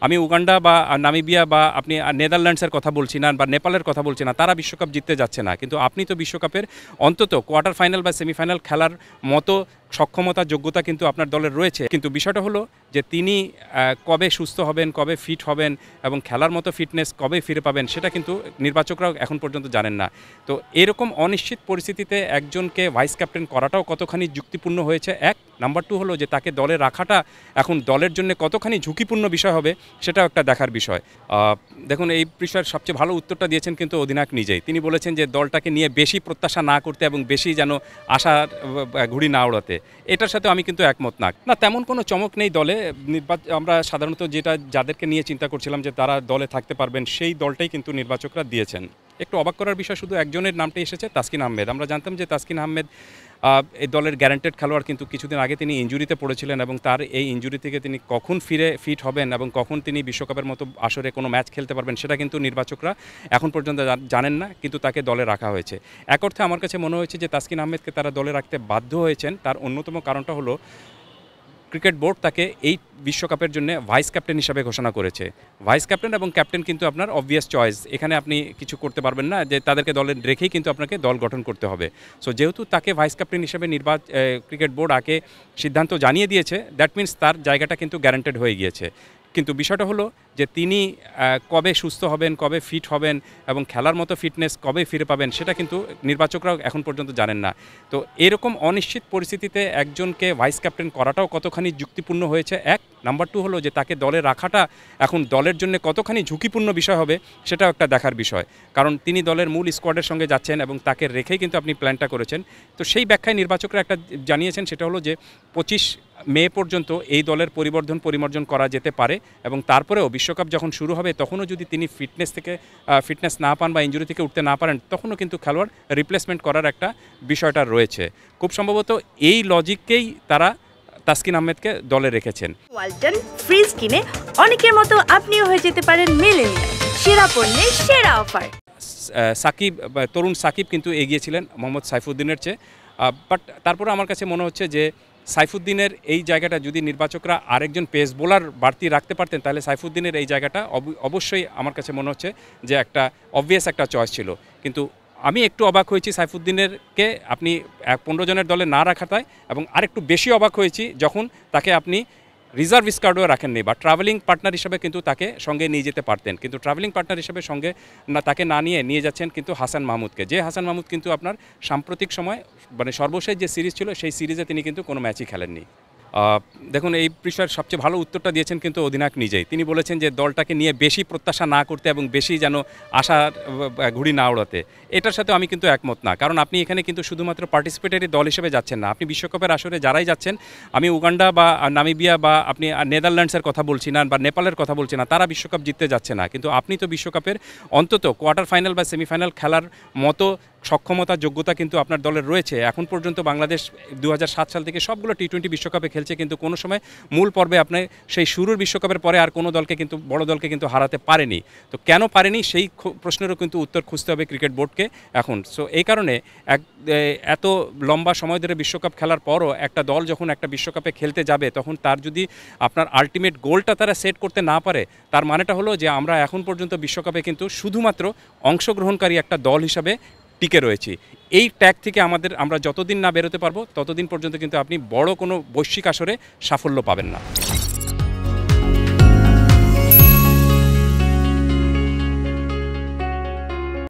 আমি উগান্ডা বা নামিবিয়া বা আপনি নেদারল্যান্ডসের কথা বলছি না বা নেপালের কথা বলছি না, তারা বিশ্বকাপ জিততে যাচ্ছে না, কিন্তু আপনি তো বিশ্বকাপের অন্তত কোয়ার্টার ফাইনাল বা সেমিফাইনাল খেলার মতো সক্ষমতা যোগ্যতা কিন্তু আপনার দলের রয়েছে। কিন্তু বিষয়টা হলো যে তিনি কবে সুস্থ হবেন, কবে ফিট হবেন এবং খেলার মতো ফিটনেস কবে ফিরে পাবেন সেটা কিন্তু নির্বাচকরাও এখন পর্যন্ত জানেন না। তো এরকম অনিশ্চিত পরিস্থিতিতে একজনকে ভাইস ক্যাপ্টেন করাটাও কতখানি যুক্তিপূর্ণ হয়েছে, এক নাম্বার টু হলো যে তাকে দলে রাখাটা এখন দলের জন্য কতখানি ঝুঁকিপূর্ণ বিষয় হবে সেটাও একটা দেখার বিষয়। দেখুন, এই বিষয়ের সবচেয়ে ভালো উত্তরটা দিয়েছেন কিন্তু অধিনায়ক নিজেই। তিনি বলেছেন যে দলটাকে নিয়ে বেশি প্রত্যাশা না করতে এবং বেশি যেন আশার ঘুড়ি না ওড়াতে। এটার সাথে আমি কিন্তু একমত না, তেমন কোনো চমক নেই দলে। আমরা সাধারণত যাদেরকে নিয়ে চিন্তা করছিলাম যে তারা দলে থাকতে পারবেন, সেই দলটাই কিন্তু নির্বাচকরা দিয়েছেন। একটু অবাক করার বিষয় শুধু একজনের নামটাই এসেছে, তাসকিন আহমেদ। আমরা জানতাম যে তাসকিন আহমেদ এই দলের গ্যারান্টেড খেলোয়াড়, কিন্তু কিছুদিন আগে তিনি ইনজুরিতে পড়েছিলেন এবং তার এই ইনজুরি থেকে তিনি কখন ফিরে ফিট হবেন এবং কখন তিনি বিশ্বকাপের মতো আসরে কোনো ম্যাচ খেলতে পারবেন সেটা কিন্তু নির্বাচকরা এখন পর্যন্ত জানেন না, কিন্তু তাকে দলে রাখা হয়েছে। এক অর্থে আমার কাছে মনে হয়েছে যে তাসকিন আহমেদকে তারা দলে রাখতে বাধ্য হয়েছেন। তার অন্যতম কারণটা হলো ক্রিকেট বোর্ড তাকে এই বিশ্বকাপের জন্য ভাইস ক্যাপ্টেন হিসাবে ঘোষণা করেছে। ভাইস ক্যাপ্টেন এবং ক্যাপ্টেন কিন্তু আপনার অবভিয়াস চয়েস, এখানে আপনি কিছু করতে পারবেন না, যে তাদেরকে দলে রেখেই কিন্তু আপনাকে দল গঠন করতে হবে। সো যেহেতু তাকে ভাইস ক্যাপ্টেন হিসাবে ক্রিকেট বোর্ড আগে সিদ্ধান্ত জানিয়ে দিয়েছে, দ্যাট মিনস তার জায়গাটা কিন্তু গ্যারান্টেড হয়ে গিয়েছে। কিন্তু বিষয়টা হলো যে তিনি কবে সুস্থ হবেন, কবে ফিট হবেন এবং খেলার মতো ফিটনেস কবে ফিরে পাবেন সেটা কিন্তু নির্বাচকরাও এখন পর্যন্ত জানেন না। তো এরকম অনিশ্চিত পরিস্থিতিতে একজনকে ভাইস ক্যাপ্টেন করাটাও কতখানি যুক্তিপূর্ণ হয়েছে, এক নাম্বার টু হলো যে তাকে দলে রাখাটা এখন দলের জন্য কতখানি ঝুঁকিপূর্ণ বিষয় হবে সেটাও একটা দেখার বিষয়। কারণ তিনি দলের মূল স্কোয়াডের সঙ্গে যাচ্ছেন এবং তাকে রেখেই কিন্তু আপনি প্ল্যানটা করেছেন। তো সেই ব্যাখ্যায় নির্বাচকরা একটা জানিয়েছেন, সেটা হলো যে 25 মে পর্যন্ত এই দলের পরিমার্জন করা যেতে পারে এবং তারপরেও বিশ্বকাপ যখন শুরু হবে তখনও যদি তিনি ফিটনেস না পান বা ইনজুরি থেকে উঠতে না পারেন, তখনও কিন্তু খেলোয়াড় রিপ্লেসমেন্ট করার একটা বিষয়টা রয়েছে। খুব সম্ভবত এই লজিককেই তারা তাসকিন আহমেদকে দলে রেখেছেন। ওয়ালটন ফ্রিজ কিনে অনেকের মতো আপনিও হয়ে যেতে পারেন মিলেনিয়াল, সেরা পণ্যের সেরা অফার। তরুণ সাকিব কিন্তু এগিয়েছিলেন মোহাম্মদ সাইফুদ্দিনের চেয়ে, বাট তারপরে আমার কাছে মনে হচ্ছে যে সাইফুদ্দিনের এই জায়গাটা যদি নির্বাচকরা আরেকজন পেস বোলার বাড়তি রাখতে পারতেন, তাহলে সাইফুদ্দিনের এই জায়গাটা অবশ্যই আমার কাছে মনে হচ্ছে যে একটা অবভিয়াস একটা চয়েস ছিল। কিন্তু আমি একটু অবাক হয়েছি সাইফুদ্দিনেরকে আপনি 15 জনের দলে না রাখাটায়, এবং আরেকটু বেশি অবাক হয়েছি যখন তাকে আপনি রিজার্ভ স্কোয়াডেও রাখেননি বা ট্রাভেলিং পার্টনার হিসেবে কিন্তু তাকে সঙ্গে নিয়ে যেতে পারতেন, কিন্তু ট্রাভেলিং পার্টনার হিসেবে সঙ্গে তাকে না নিয়ে যাচ্ছেন কিন্তু হাসান মাহমুদকে, যে হাসান মাহমুদ কিন্তু আপনার সাম্প্রতিক সময় মানে সর্বশেষ যে সিরিজ ছিল সেই সিরিজে তিনি কিন্তু কোনো ম্যাচই খেলেননি। দেখুন, এই বিষয়ের সবচেয়ে ভালো উত্তরটা দিয়েছেন কিন্তু অধিনায়ক নিজেই। তিনি বলেছেন যে দলটাকে নিয়ে বেশি প্রত্যাশা না করতে এবং বেশি যেন আশার ঘুড়ি না ওড়াতে। এটার সাথে আমি কিন্তু একমত না, কারণ আপনি এখানে কিন্তু শুধুমাত্র পার্টিসিপেটরি দল হিসেবে যাচ্ছেন না, আপনি বিশ্বকাপের আসরে যারাই যাচ্ছেন, আমি উগান্ডা বা নামিবিয়া বা আপনি নেদারল্যান্ডসের কথা বলছি না বা নেপালের কথা বলছি না, তারা বিশ্বকাপ জিততে যাচ্ছে না, কিন্তু আপনি তো বিশ্বকাপের অন্তত কোয়ার্টার ফাইনাল বা সেমিফাইনাল খেলার মতো সক্ষমতা যোগ্যতা কিন্তু আপনার দলের রয়েছে। এখন পর্যন্ত বাংলাদেশ 2007 সাল থেকে সবগুলো টি-20 বিশ্বকাপে খেলছে, কিন্তু কোনো সময় মূল পর্বে আপনি সেই শুরুর বিশ্বকাপের পরে আর কোনো দলকে কিন্তু বড় দলকে কিন্তু হারাতে পারেনি। তো কেন পারেনি সেই প্রশ্নেরও কিন্তু উত্তর খুঁজতে হবে ক্রিকেট বোর্ডকে এখন। সো এই কারণে এত লম্বা সময় ধরে বিশ্বকাপ খেলার পরও একটা দল যখন একটা বিশ্বকাপে খেলতে যাবে, তখন তার যদি আপনার আলটিমেট গোলটা তারা সেট করতে না পারে, তার মানেটা হলো যে আমরা এখন পর্যন্ত বিশ্বকাপে কিন্তু শুধুমাত্র অংশগ্রহণকারী একটা দল হিসাবে টিকে রয়েছি। এই ট্যাগ থেকে আমরা যতদিন না বেরোতে পারবো ততদিন পর্যন্ত কিন্তু আপনি বড় কোনো বৈশ্বিক আসরে সাফল্য পাবেন না।